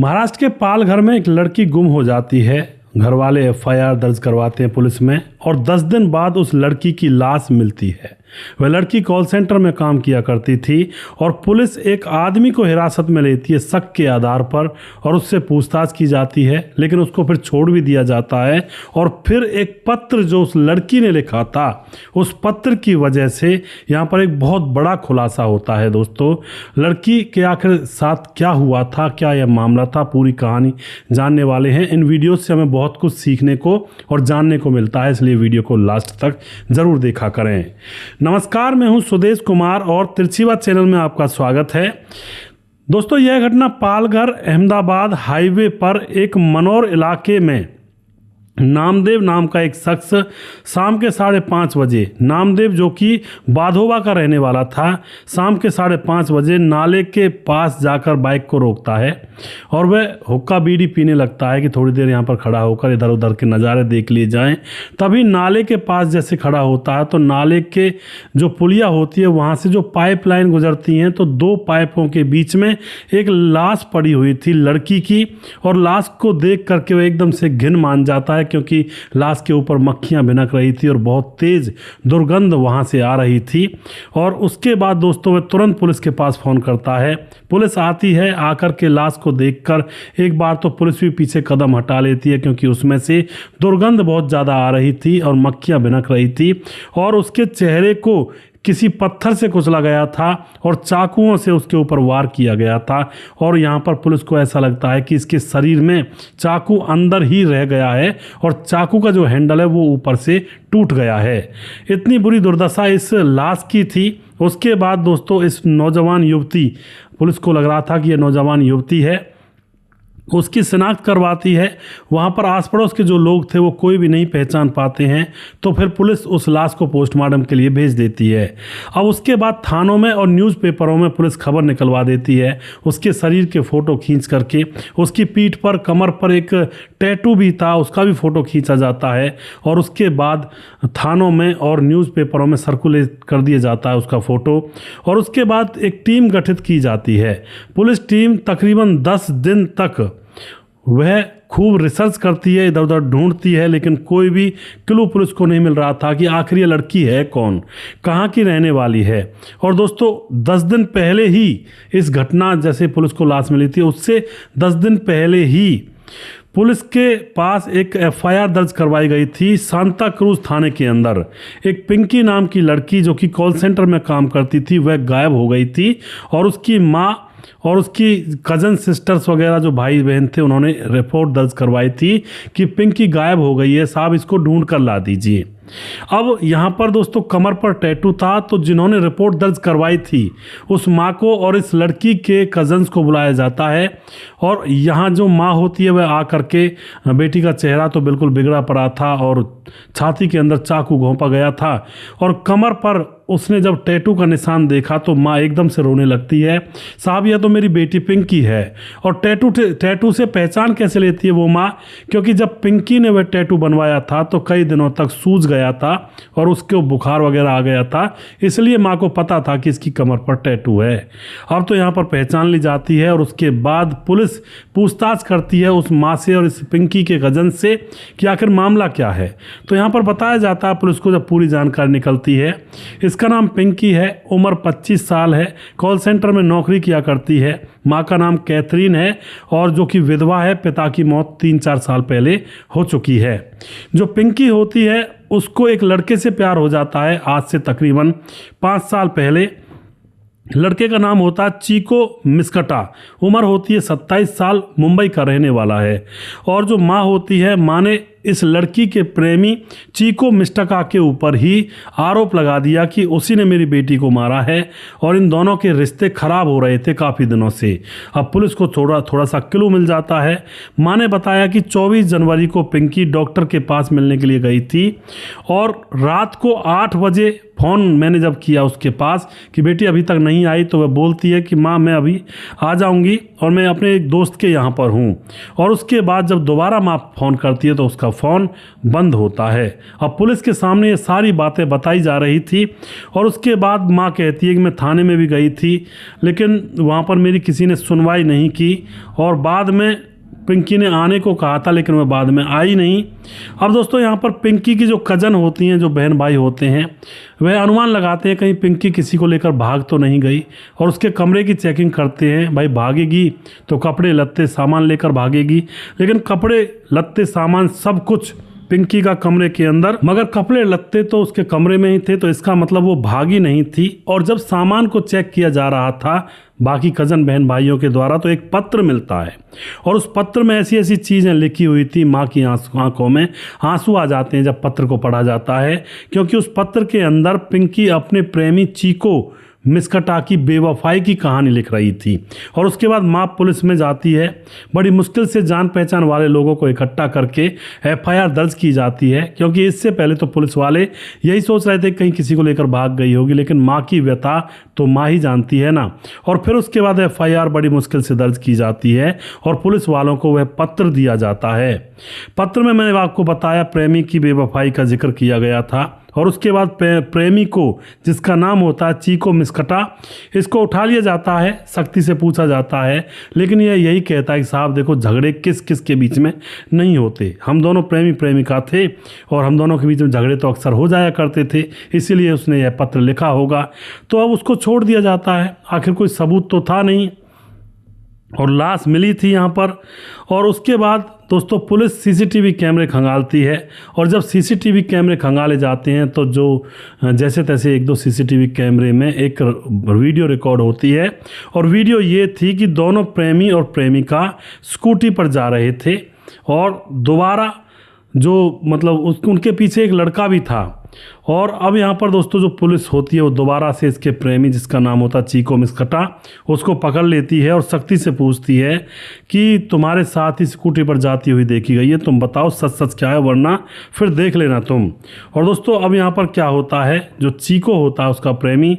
महाराष्ट्र के पालघर में एक लड़की गुम हो जाती है। घर वाले एफआईआर दर्ज करवाते हैं पुलिस में और 10 दिन बाद उस लड़की की लाश मिलती है। वह लड़की कॉल सेंटर में काम किया करती थी और पुलिस एक आदमी को हिरासत में लेती है शक के आधार पर और उससे पूछताछ की जाती है, लेकिन उसको फिर छोड़ भी दिया जाता है। और फिर एक पत्र जो उस लड़की ने लिखा था, उस पत्र की वजह से यहाँ पर एक बहुत बड़ा खुलासा होता है। दोस्तों, लड़की के आखिर साथ क्या हुआ था, क्या यह मामला था, पूरी कहानी जानने वाले हैं। इन वीडियो से हमें बहुत कुछ सीखने को और जानने को मिलता है, इसलिए वीडियो को लास्ट तक जरूर देखा करें। नमस्कार, मैं हूं सुदेश कुमार और तिरछीवा चैनल में आपका स्वागत है। दोस्तों, यह घटना पालघर अहमदाबाद हाईवे पर एक मनोर इलाके में नामदेव नाम का एक शख्स शाम के 5:30 बजे, नामदेव जो कि बाधोबा का रहने वाला था, शाम के 5:30 बजे नाले के पास जाकर बाइक को रोकता है और वह हुक्का बीड़ी पीने लगता है कि थोड़ी देर यहाँ पर खड़ा होकर इधर उधर के नज़ारे देख लिए जाएं। तभी नाले के पास जैसे खड़ा होता है तो नाले के जो पुलिया होती है वहाँ से जो पाइपलाइन गुजरती हैं, तो 2 पाइपों के बीच में एक लाश पड़ी हुई थी लड़की की, और लाश को देख करके वह एकदम से घिन मान जाता है क्योंकि लाश के ऊपर मक्खियां भिनक रही थी और बहुत तेज दुर्गंध वहां से आ रही थी। और उसके बाद दोस्तों वह तुरंत पुलिस के पास फ़ोन करता है। पुलिस आती है, आकर के लाश को देखकर एक बार तो पुलिस भी पीछे कदम हटा लेती है क्योंकि उसमें से दुर्गंध बहुत ज़्यादा आ रही थी और मक्खियां भिनक रही थी। और उसके चेहरे को किसी पत्थर से कुचला गया था और चाकुओं से उसके ऊपर वार किया गया था। और यहाँ पर पुलिस को ऐसा लगता है कि इसके शरीर में चाकू अंदर ही रह गया है और चाकू का जो हैंडल है वो ऊपर से टूट गया है। इतनी बुरी दुर्दशा इस लाश की थी। उसके बाद दोस्तों इस नौजवान युवती, पुलिस को लग रहा था कि यह नौजवान युवती है, उसकी शिनाख्त करवाती है। वहाँ पर आस पड़ोस के जो लोग थे वो कोई भी नहीं पहचान पाते हैं, तो फिर पुलिस उस लाश को पोस्टमार्टम के लिए भेज देती है। अब उसके बाद थानों में और न्यूज़पेपरों में पुलिस खबर निकलवा देती है उसके शरीर के फ़ोटो खींच करके। उसकी पीठ पर, कमर पर एक टैटू भी था, उसका भी फ़ोटो खींचा जाता है और उसके बाद थानों में और न्यूज़पेपरों में सर्कुलेट कर दिया जाता है उसका फ़ोटो। और उसके बाद एक टीम गठित की जाती है। पुलिस टीम तकरीबन 10 दिन तक वह खूब रिसर्च करती है, इधर उधर ढूंढती है, लेकिन कोई भी क्लू पुलिस को नहीं मिल रहा था कि आखिर ये लड़की है कौन, कहाँ की रहने वाली है। और दोस्तों 10 दिन पहले ही इस घटना, जैसे पुलिस को लाश मिली थी उससे 10 दिन पहले ही पुलिस के पास एक एफआईआर दर्ज करवाई गई थी सांता क्रूज थाने के अंदर। एक पिंकी नाम की लड़की जो कि कॉल सेंटर में काम करती थी, वह गायब हो गई थी और उसकी माँ और उसकी कज़न सिस्टर्स वगैरह जो भाई बहन थे उन्होंने रिपोर्ट दर्ज करवाई थी कि पिंकी गायब हो गई है, साहब इसको ढूंढ कर ला दीजिए। अब यहाँ पर दोस्तों कमर पर टैटू था, तो जिन्होंने रिपोर्ट दर्ज करवाई थी उस माँ को और इस लड़की के कज़न्स को बुलाया जाता है। और यहाँ जो माँ होती है वह आकर के, बेटी का चेहरा तो बिल्कुल बिगड़ा पड़ा था और छाती के अंदर चाकू घोंपा गया था और कमर पर उसने जब टैटू का निशान देखा तो माँ एकदम से रोने लगती है। साहब यह तो मेरी बेटी पिंकी है। और टैटू से पहचान कैसे लेती है वो माँ, क्योंकि जब पिंकी ने वह टैटू बनवाया था तो कई दिनों तक सूज गया था और उसके बुखार वगैरह आ गया था, इसलिए माँ को पता था कि इसकी कमर पर टैटू है। अब तो यहाँ पर पहचान ली जाती है और उसके बाद पुलिस पूछताछ करती है उस माँ से और इस पिंकी के कज़न से कि आखिर मामला क्या है। तो यहाँ पर बताया जाता है पुलिस को, जब पूरी जानकारी निकलती है, इसका नाम पिंकी है, उम्र 25 साल है, कॉल सेंटर में नौकरी किया करती है, माँ का नाम कैथरीन है और जो कि विधवा है, पिता की मौत 3-4 साल पहले हो चुकी है। जो पिंकी होती है उसको एक लड़के से प्यार हो जाता है आज से तकरीबन 5 साल पहले। लड़के का नाम होता है चीको मिस्कटा, उम्र होती है 27 साल, मुंबई का रहने वाला है। और जो माँ होती है, माँ ने इस लड़की के प्रेमी चीको मिस्टका के ऊपर ही आरोप लगा दिया कि उसी ने मेरी बेटी को मारा है और इन दोनों के रिश्ते खराब हो रहे थे काफ़ी दिनों से। अब पुलिस को थोड़ा सा क्लू मिल जाता है। माँ ने बताया कि 24 जनवरी को पिंकी डॉक्टर के पास मिलने के लिए गई थी और रात को 8 बजे फ़ोन मैंने जब किया उसके पास कि बेटी अभी तक नहीं आई, तो वह बोलती है कि माँ मैं अभी आ जाऊँगी और मैं अपने एक दोस्त के यहाँ पर हूँ। और उसके बाद जब दोबारा माँ फ़ोन करती है तो उसका फ़ोन बंद होता है। अब पुलिस के सामने ये सारी बातें बताई जा रही थी और उसके बाद माँ कहती है कि मैं थाने में भी गई थी, लेकिन वहाँ पर मेरी किसी ने सुनवाई नहीं की और बाद में पिंकी ने आने को कहा था, लेकिन वह बाद में आई नहीं। अब दोस्तों यहाँ पर पिंकी की जो कज़न होती हैं, जो बहन भाई होते हैं, वह अनुमान लगाते हैं कहीं पिंकी किसी को लेकर भाग तो नहीं गई और उसके कमरे की चेकिंग करते हैं। भाई भागेगी तो कपड़े लत्ते सामान लेकर भागेगी, लेकिन कपड़े लत्ते सामान सब कुछ पिंकी का कमरे के अंदर, मगर कपड़े लत्ते तो उसके कमरे में ही थे, तो इसका मतलब वो भागी नहीं थी। और जब सामान को चेक किया जा रहा था बाकी कज़न बहन भाइयों के द्वारा, तो एक पत्र मिलता है और उस पत्र में ऐसी ऐसी चीज़ें लिखी हुई थी, माँ की आंखों में आंसू आ जाते हैं जब पत्र को पढ़ा जाता है, क्योंकि उस पत्र के अंदर पिंकी अपने प्रेमी चीको मिस्कटा की बेवफाई की कहानी लिख रही थी। और उसके बाद माँ पुलिस में जाती है, बड़ी मुश्किल से जान पहचान वाले लोगों को इकट्ठा करके एफआईआर दर्ज की जाती है, क्योंकि इससे पहले तो पुलिस वाले यही सोच रहे थे कहीं किसी को लेकर भाग गई होगी, लेकिन माँ की व्यथा तो माँ ही जानती है ना। और फिर उसके बाद एफआईआर बड़ी मुश्किल से दर्ज की जाती है और पुलिस वालों को वह पत्र दिया जाता है। पत्र में मैंने आपको बताया प्रेमी की बेवफाई का जिक्र किया गया था और उसके बाद प्रेमी को, जिसका नाम होता है चीको मिस्कटा, इसको उठा लिया जाता है, सख्ती से पूछा जाता है, लेकिन यह यही कहता है कि साहब देखो झगड़े किस किस के बीच में नहीं होते, हम दोनों प्रेमी प्रेमिका थे और हम दोनों के बीच में झगड़े तो अक्सर हो जाया करते थे, इसीलिए उसने यह पत्र लिखा होगा। तो अब उसको छोड़ दिया जाता है, आखिर कोई सबूत तो था नहीं और लाश मिली थी यहाँ पर। और उसके बाद दोस्तों पुलिस सीसीटीवी कैमरे खंगालती है और जब सीसीटीवी कैमरे खंगाले जाते हैं तो जो जैसे तैसे एक दो सीसीटीवी कैमरे में एक वीडियो रिकॉर्ड होती है और वीडियो ये थी कि दोनों प्रेमी और प्रेमिका स्कूटी पर जा रहे थे और दोबारा जो मतलब उनके पीछे एक लड़का भी था। और अब यहाँ पर दोस्तों जो पुलिस होती है वो दोबारा से इसके प्रेमी, जिसका नाम होता है चीको मिस्कटा, उसको पकड़ लेती है और सख्ती से पूछती है कि तुम्हारे साथ ही स्कूटी पर जाती हुई देखी गई है, तुम बताओ सच सच क्या है, वरना फिर देख लेना तुम। और दोस्तों अब यहाँ पर क्या होता है, जो चीको होता है उसका प्रेमी,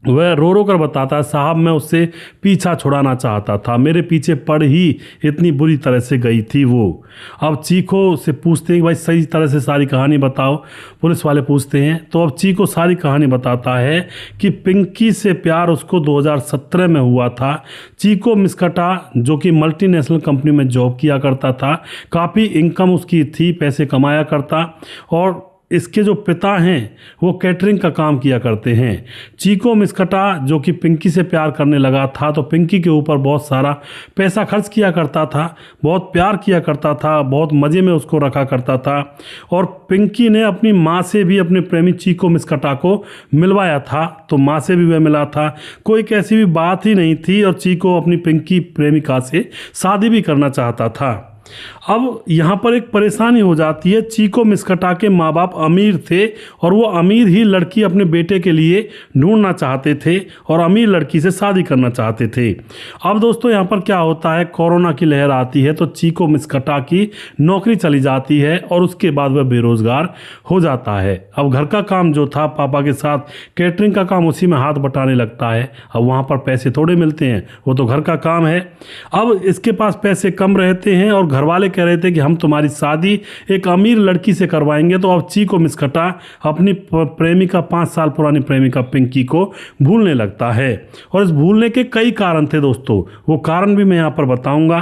वह रो रो कर बताता है साहब मैं उससे पीछा छुड़ाना चाहता था, मेरे पीछे पड़ ही इतनी बुरी तरह से गई थी वो। अब चीको से पूछते हैं कि भाई सही तरह से सारी कहानी बताओ, पुलिस वाले पूछते हैं। तो अब चीको सारी कहानी बताता है कि पिंकी से प्यार उसको 2017 में हुआ था। चीको मिस्कटा जो कि मल्टीनेशनल कंपनी में जॉब किया करता था, काफ़ी इनकम उसकी थी, पैसे कमाया करता और इसके जो पिता हैं वो कैटरिंग का काम किया करते हैं। चीको मिस्कटा जो कि पिंकी से प्यार करने लगा था तो पिंकी के ऊपर बहुत सारा पैसा खर्च किया करता था, बहुत प्यार किया करता था, बहुत मज़े में उसको रखा करता था। और पिंकी ने अपनी माँ से भी अपने प्रेमी चीको मिस्कटा को मिलवाया था, तो माँ से भी वह मिला था, कोई कैसी भी बात ही नहीं थी और चीको अपनी पिंकी प्रेमिका से शादी भी करना चाहता था। अब यहाँ पर एक परेशानी हो जाती है, चीको मिस्कटा के माँ बाप अमीर थे और वो अमीर ही लड़की अपने बेटे के लिए ढूंढना चाहते थे और अमीर लड़की से शादी करना चाहते थे। अब दोस्तों यहाँ पर क्या होता है, कोरोना की लहर आती है तो चीको मिस्कटा की नौकरी चली जाती है और उसके बाद वह बेरोजगार हो जाता है। अब घर का काम जो था पापा के साथ, कैटरिंग का काम, उसी में हाथ बटाने लगता है। अब वहाँ पर पैसे थोड़े मिलते हैं, वो तो घर का काम है। अब इसके पास पैसे कम रहते हैं और घर वाले कह रहे थे कि हम तुम्हारी शादी एक अमीर लड़की से करवाएंगे। तो अब चीको मिस्कटा अपनी प्रेमिका, 5 साल पुरानी प्रेमिका पिंकी को भूलने लगता है और इस भूलने के कई कारण थे दोस्तों, वो कारण भी मैं यहाँ पर बताऊंगा।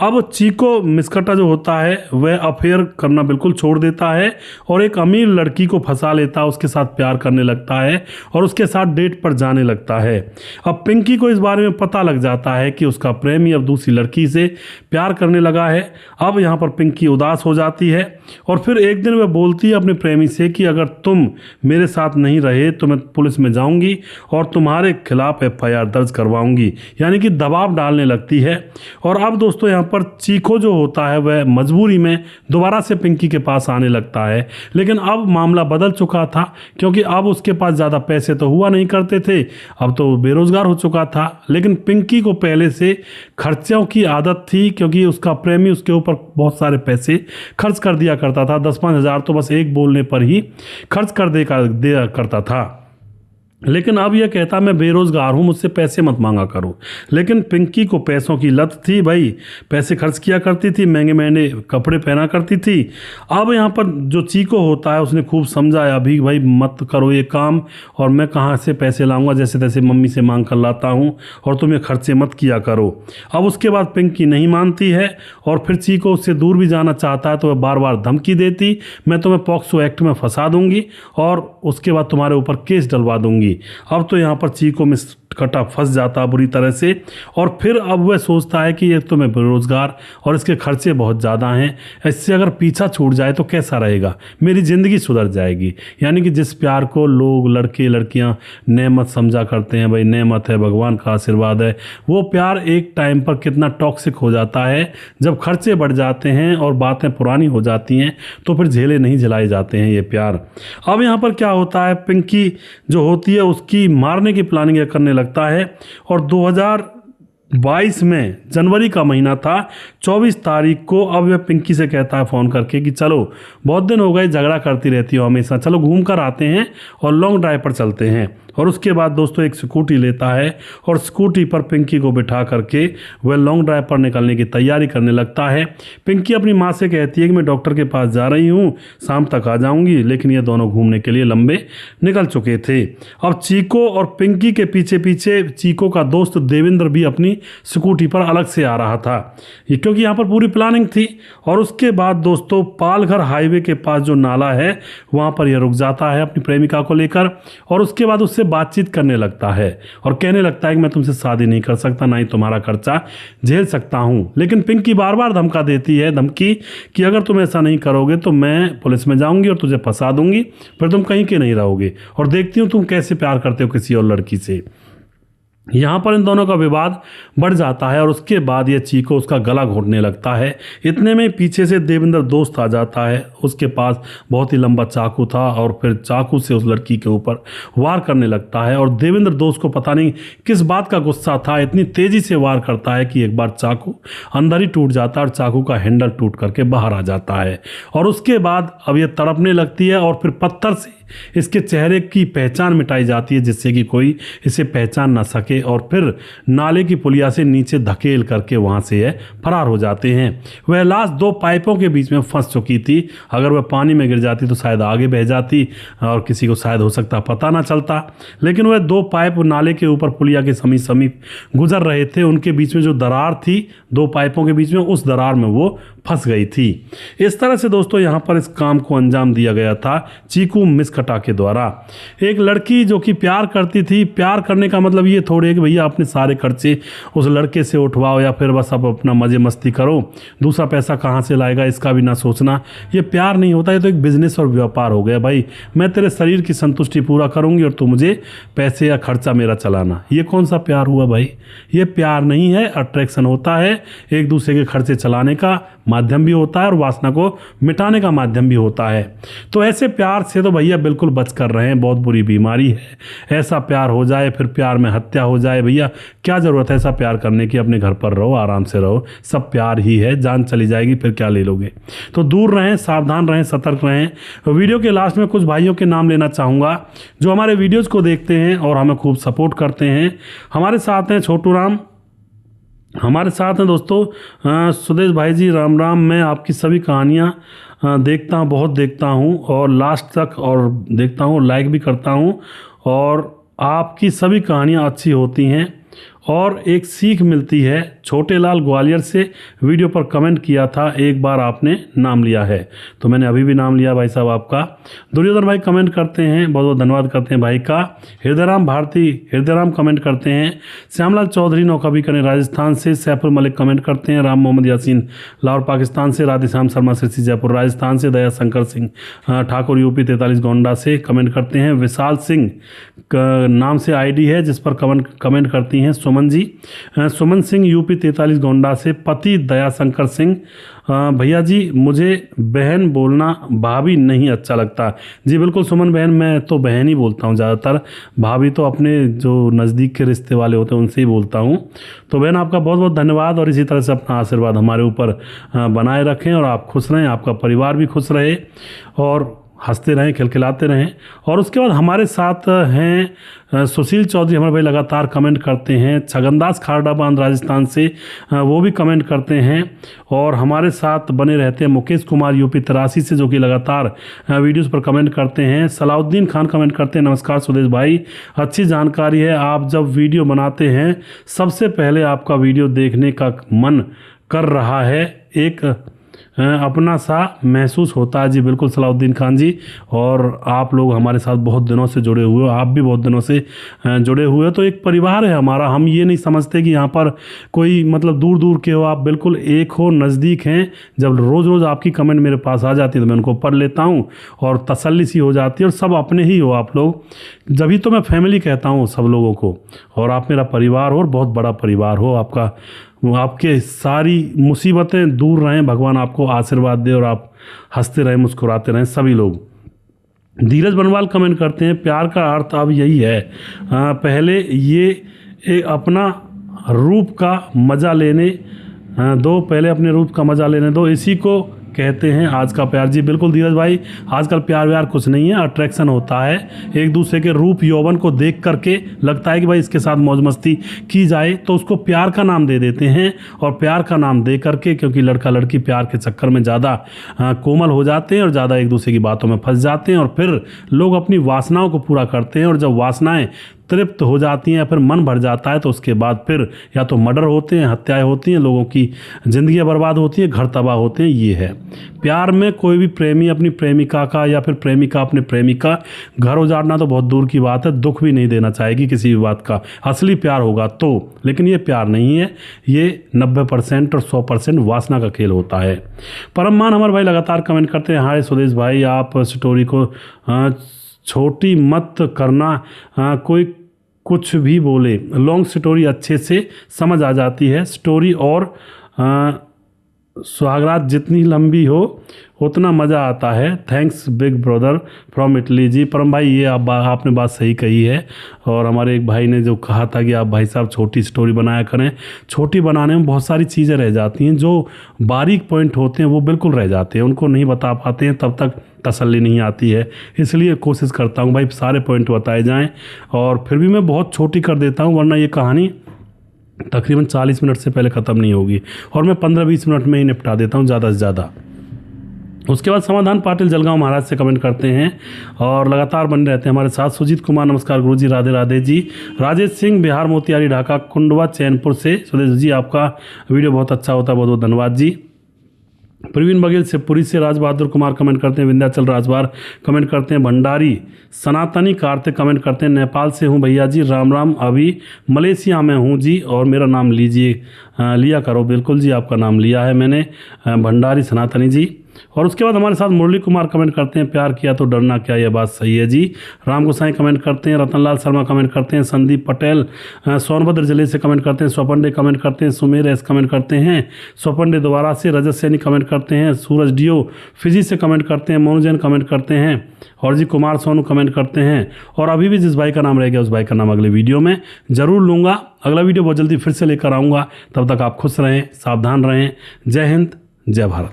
अब चीको मिस्कटा जो होता है वह अफेयर करना बिल्कुल छोड़ देता है और एक अमीर लड़की को फंसा लेता है, उसके साथ प्यार करने लगता है और उसके साथ डेट पर जाने लगता है। अब पिंकी को इस बारे में पता लग जाता है कि उसका प्रेमी अब दूसरी लड़की से प्यार करने लगा है। अब यहाँ पर पिंकी उदास हो जाती है और फिर एक दिन वह बोलती है अपने प्रेमी से कि अगर तुम मेरे साथ नहीं रहे तो मैं पुलिस में जाऊंगी और तुम्हारे खिलाफ एफआईआर दर्ज करवाऊंगी, यानी कि दबाव डालने लगती है। और अब दोस्तों यहाँ पर चीको जो होता है वह मजबूरी में दोबारा से पिंकी के पास आने लगता है, लेकिन अब मामला बदल चुका था क्योंकि अब उसके पास ज़्यादा पैसे तो हुआ नहीं करते थे, अब तो बेरोजगार हो चुका था। लेकिन पिंकी को पहले से खर्चों की आदत थी क्योंकि उसका प्रेमी उसके ऊपर बहुत सारे पैसे खर्च कर दिया करता था, 10-5 हज़ार तो बस एक बोलने पर ही खर्च कर दिया करता था। लेकिन अब यह कहता मैं बेरोज़गार हूँ, मुझसे पैसे मत मांगा करो। लेकिन पिंकी को पैसों की लत थी भाई, पैसे खर्च किया करती थी, महंगे महंगे कपड़े पहना करती थी। अब यहाँ पर जो चीको होता है उसने खूब समझाया भी भाई मत करो ये काम, और मैं कहाँ से पैसे लाऊंगा, जैसे तैसे मम्मी से मांग कर लाता हूँ, और तुम ये खर्चे मत किया करो। अब उसके बाद पिंकी नहीं मानती है और फिर चीको उससे दूर भी जाना चाहता है तो वह बार बार धमकी देती, मैं तुम्हें पॉक्सो एक्ट में फंसा दूंगी और उसके बाद तुम्हारे ऊपर केस डलवा दूंगी। अब तो यहाँ पर चीको में कटा फंस जाता बुरी तरह से, और फिर अब वह सोचता है कि ये तो मैं बेरोजगार और इसके खर्चे बहुत ज़्यादा हैं, इससे अगर पीछा छूट जाए तो कैसा रहेगा, मेरी ज़िंदगी सुधर जाएगी। यानी कि जिस प्यार को लोग लड़के लड़कियां नेमत समझा करते हैं, भाई नेमत है, भगवान का आशीर्वाद है, वो प्यार एक टाइम पर कितना टॉक्सिक हो जाता है। जब खर्चे बढ़ जाते हैं और बातें पुरानी हो जाती हैं तो फिर झेले नहीं झेलाए जाते हैं ये प्यार। अब यहाँ पर क्या होता है, पिंकी जो होती है उसकी मारने की प्लानिंग करने लगता है, और 2022 में जनवरी का महीना था, 24 तारीख को अब वह पिंकी से कहता है फ़ोन करके कि चलो बहुत दिन हो गए, झगड़ा करती रहती हो हमेशा, चलो घूम कर आते हैं और लॉन्ग ड्राइव पर चलते हैं। और उसके बाद दोस्तों एक स्कूटी लेता है और स्कूटी पर पिंकी को बिठा करके वह लॉन्ग ड्राइव पर निकलने की तैयारी करने लगता है। पिंकी अपनी माँ से कहती है कि मैं डॉक्टर के पास जा रही हूँ, शाम तक आ जाऊँगी, लेकिन ये दोनों घूमने के लिए लंबे निकल चुके थे। अब चीको और पिंकी के पीछे पीछे चीको का दोस्त देवेंद्र भी अपनी स्कूटी पर अलग से आ रहा था, ये क्योंकि यहाँ पर पूरी प्लानिंग थी। और उसके बाद दोस्तों पालघर हाईवे के पास जो नाला है वहाँ पर यह रुक जाता है अपनी प्रेमिका को लेकर, और उसके बाद उससे बातचीत करने लगता है और कहने लगता है कि मैं तुमसे शादी नहीं कर सकता, ना ही तुम्हारा खर्चा झेल सकता हूँ। लेकिन पिंकी बार बार धमका देती है, धमकी कि अगर तुम ऐसा नहीं करोगे तो मैं पुलिस में जाऊंगी और तुझे फंसा दूंगी, फिर तुम कहीं के नहीं रहोगे, और देखती हूँ तुम कैसे प्यार करते हो किसी और लड़की से। यहाँ पर इन दोनों का विवाद बढ़ जाता है और उसके बाद ये चीको उसका गला घोटने लगता है। इतने में पीछे से देवेंद्र दोस्त आ जाता है, उसके पास बहुत ही लंबा चाकू था और फिर चाकू से उस लड़की के ऊपर वार करने लगता है। और देवेंद्र दोस्त को पता नहीं किस बात का गुस्सा था, इतनी तेज़ी से वार करता है कि एक बार चाकू अंदर ही टूट जाता है और चाकू का हैंडल टूट करके बाहर आ जाता है। और उसके बाद अब ये तड़पने लगती है और फिर पत्थर से इसके चेहरे की पहचान मिटाई जाती है जिससे कि कोई इसे पहचान ना सके, और फिर नाले की पुलिया से नीचे धकेल करके वहां से यह फरार हो जाते हैं। वह लाश दो पाइपों के बीच में फंस चुकी थी, अगर वह पानी में गिर जाती तो शायद आगे बह जाती और किसी को शायद हो सकता पता ना चलता, लेकिन वह दो पाइप नाले के ऊपर पुलिया के समीप गुजर रहे थे, उनके बीच में जो दरार थी दो पाइपों के बीच में, उस दरार में वो फंस गई थी। इस तरह से दोस्तों यहाँ पर इस काम को अंजाम दिया गया था चीकू मिसखटा के द्वारा। एक लड़की जो कि प्यार करती थी, प्यार करने का मतलब ये थोड़े है कि भैया अपने सारे खर्चे उस लड़के से उठवाओ या फिर बस अब अपना मजे मस्ती करो, दूसरा पैसा कहाँ से लाएगा इसका भी ना सोचना, ये प्यार नहीं होता, ये तो एक बिजनेस और व्यापार हो गया। भाई मैं तेरे शरीर की संतुष्टि पूरा करूंगी और तू मुझे पैसे या खर्चा मेरा चलाना, ये कौन सा प्यार हुआ भाई? ये प्यार नहीं है, अट्रैक्शन होता है, एक दूसरे के खर्चे चलाने का माध्यम भी होता है और वासना को मिटाने का माध्यम भी होता है। तो ऐसे प्यार से तो भैया बिल्कुल बच कर रहे हैं, बहुत बुरी बीमारी है। ऐसा प्यार हो जाए फिर प्यार में हत्या हो जाए, भैया क्या ज़रूरत है ऐसा प्यार करने की? अपने घर पर रहो, आराम से रहो, सब प्यार ही है, जान चली जाएगी फिर क्या ले लोगे? तो दूर रहें, सावधान रहें, सतर्क रहें। वीडियो के लास्ट में कुछ भाइयों के नाम लेना चाहूँगा जो हमारे वीडियोज़ को देखते हैं और हमें खूब सपोर्ट करते हैं। हमारे साथ हैं छोटू राम, हमारे साथ हैं दोस्तों सुदेश भाई जी, राम राम। मैं आपकी सभी कहानियाँ देखता हूँ, बहुत देखता हूँ और लास्ट तक और देखता हूँ, लाइक भी करता हूँ, और आपकी सभी कहानियाँ अच्छी होती हैं और एक सीख मिलती है। छोटे लाल ग्वालियर से वीडियो पर कमेंट किया था, एक बार आपने नाम लिया है, तो मैंने अभी भी नाम लिया भाई साहब आपका। दुर्योधन भाई कमेंट करते हैं, बहुत बहुत धन्यवाद करते हैं भाई का। हृदयराम भारती, हृदयराम कमेंट करते हैं। श्यामलाल चौधरी नौका बीकानेर राजस्थान से। सैफुल मलिक कमेंट करते हैं। राम मोहम्मद यासीन लाहौर पाकिस्तान से। राधेश्याम शर्मा सिरसी जयपुर राजस्थान से। दया शंकर सिंह ठाकुर यूपी 43 गोंडा से कमेंट करते हैं। विशाल सिंह नाम से आईडी है जिस पर कमेंट करती हैं सुमन जी। सुमन सिंह यूपी 43 गोंडा से। पति दयाशंकर सिंह, भैया जी मुझे बहन बोलना भाभी नहीं अच्छा लगता। जी बिल्कुल सुमन बहन, मैं तो बहन ही बोलता हूँ ज़्यादातर, भाभी तो अपने जो नज़दीक के रिश्ते वाले होते हैं उनसे ही बोलता हूँ। तो बहन आपका बहुत बहुत धन्यवाद और इसी तरह से अपना आशीर्वाद हमारे ऊपर बनाए रखें और आप खुश रहें, आपका परिवार भी खुश रहे। और हंसते रहें, खिलखिलाते रहें। और उसके बाद हमारे साथ हैं सुशील चौधरी, हमारे भाई लगातार कमेंट करते हैं। छगनदास खारडाबाद राजस्थान से वो भी कमेंट करते हैं। और हमारे साथ बने रहते हैं मुकेश कुमार यूपी 83 से, जो कि लगातार वीडियोस पर कमेंट करते हैं। सलाउद्दीन खान कमेंट करते हैं, नमस्कार सुदेश भाई, अच्छी जानकारी है, आप जब वीडियो बनाते हैं सबसे पहले आपका वीडियो देखने का मन कर रहा है, एक अपना सा महसूस होता है। जी बिल्कुल सलाउद्दीन खान जी, और आप लोग हमारे साथ बहुत दिनों से जुड़े हुए हो, आप भी बहुत दिनों से जुड़े हुए हो, तो एक परिवार है हमारा। हम ये नहीं समझते कि यहाँ पर कोई मतलब दूर दूर के हो, आप बिल्कुल एक हो, नज़दीक हैं। जब रोज़ रोज़ आपकी कमेंट मेरे पास आ जाती है तो मैं उनको पढ़ लेता हूँ और तसल्ली सी हो जाती है। और सब अपने ही हो आप लोग, जभी तो मैं फैमिली कहता हूँ सब लोगों को। और आप मेरा परिवार हो और बहुत बड़ा परिवार हो। आपके सारी मुसीबतें दूर रहें, भगवान आपको आशीर्वाद दे और आप हंसते रहें, मुस्कुराते रहें सभी लोग। धीरज बनवाल कमेंट करते हैं, प्यार का अर्थ अब यही है, पहले ये अपना रूप का मज़ा लेने दो, पहले अपने रूप का मज़ा लेने दो, इसी को कहते हैं आज का प्यार। जी बिल्कुल धीरज भाई, आजकल प्यार व्यार कुछ नहीं है, अट्रैक्शन होता है एक दूसरे के रूप यौवन को देख करके, लगता है कि भाई इसके साथ मौज मस्ती की जाए, तो उसको प्यार का नाम दे देते हैं। और प्यार का नाम दे करके, क्योंकि लड़का लड़की प्यार के चक्कर में ज़्यादा कोमल हो जाते हैं और ज़्यादा एक दूसरे की बातों में फंस जाते हैं, और फिर लोग अपनी वासनाओं को पूरा करते हैं। और जब वासनाएं तृप्त हो जाती हैं या फिर मन भर जाता है, तो उसके बाद फिर या तो मर्डर होते हैं, हत्याएं होती हैं, लोगों की ज़िंदगी बर्बाद होती है, घर तबाह होते हैं। ये है प्यार में कोई भी प्रेमी अपनी प्रेमिका का या फिर प्रेमिका अपने प्रेमिक का घर उजाड़ना तो बहुत दूर की बात है, दुख भी नहीं देना चाहेगी किसी भी बात का, असली प्यार होगा तो। लेकिन ये प्यार नहीं है, ये 90% और 100% वासना का खेल होता है। परम मान हमारे भाई लगातार कमेंट करते हैं, हाय सुदेश भाई, आप स्टोरी को छोटी मत करना, कोई कुछ भी बोले, लॉन्ग स्टोरी अच्छे से समझ आ जाती है। स्टोरी और सुहागरात जितनी लंबी हो उतना मज़ा आता है। Thanks big brother from Italy. जी परम भाई, ये आपने बात सही कही है। और हमारे एक भाई ने जो कहा था कि आप भाई साहब छोटी स्टोरी बनाया करें, छोटी बनाने में बहुत सारी चीज़ें रह जाती हैं, जो बारीक पॉइंट होते हैं वो बिल्कुल रह जाते हैं, उनको नहीं बता पाते हैं, तब तक तसल्ली नहीं आती है। इसलिए कोशिश करता हूँ भाई सारे पॉइंट बताए जाएँ, और फिर भी मैं बहुत छोटी कर देता हूँ, वरना ये कहानी तकरीबन 40 मिनट से पहले ख़त्म नहीं होगी, और मैं 15-20 मिनट में ही निपटा देता हूँ ज़्यादा से ज़्यादा। उसके बाद समाधान पाटिल जलगांव महाराज से कमेंट करते हैं और लगातार बने रहते हैं हमारे साथ। सुजीत कुमार, नमस्कार गुरुजी, राधे राधे जी। राजेश सिंह, बिहार मोतिहारी ढाका कुंडवा चैनपुर से, सुदेश जी आपका वीडियो बहुत अच्छा होता है, बहुत बहुत धन्यवाद जी। प्रवीण बघेल से पुरी से, राज बहादुर कुमार कमेंट करते हैं, विंध्याचल राजवार कमेंट करते हैं, भंडारी सनातनी कार्तिक कमेंट करते हैं, नेपाल से हूँ भैया जी, राम राम, अभी मलेशिया में हूँ जी, और मेरा नाम लिया करो। बिल्कुल जी, आपका नाम लिया है मैंने, भंडारी सनातनी जी। और उसके बाद हमारे साथ मुरली कुमार कमेंट करते हैं, प्यार किया तो डरना क्या, यह बात सही है जी। राम गोसाई कमेंट करते हैं, रतनलाल शर्मा कमेंट करते हैं, संदीप पटेल सोनभद्र जिले से कमेंट करते हैं, स्वपंडे कमेंट करते हैं, सुमेर एस कमेंट करते हैं, स्वपंडे दोबारा से, रजत सैनी कमेंट करते हैं, सूरज डियो फिजी से कमेंट करते हैं, मोनू जैन कमेंट करते हैं, और जी कुमार सोनू कमेंट करते हैं। और अभी भी जिस भाई का नाम रह गया उस भाई का नाम अगले वीडियो में ज़रूर लूँगा। अगला वीडियो बहुत जल्दी फिर से लेकर आऊँगा, तब तक आप खुश रहें, सावधान रहें। जय हिंद, जय भारत।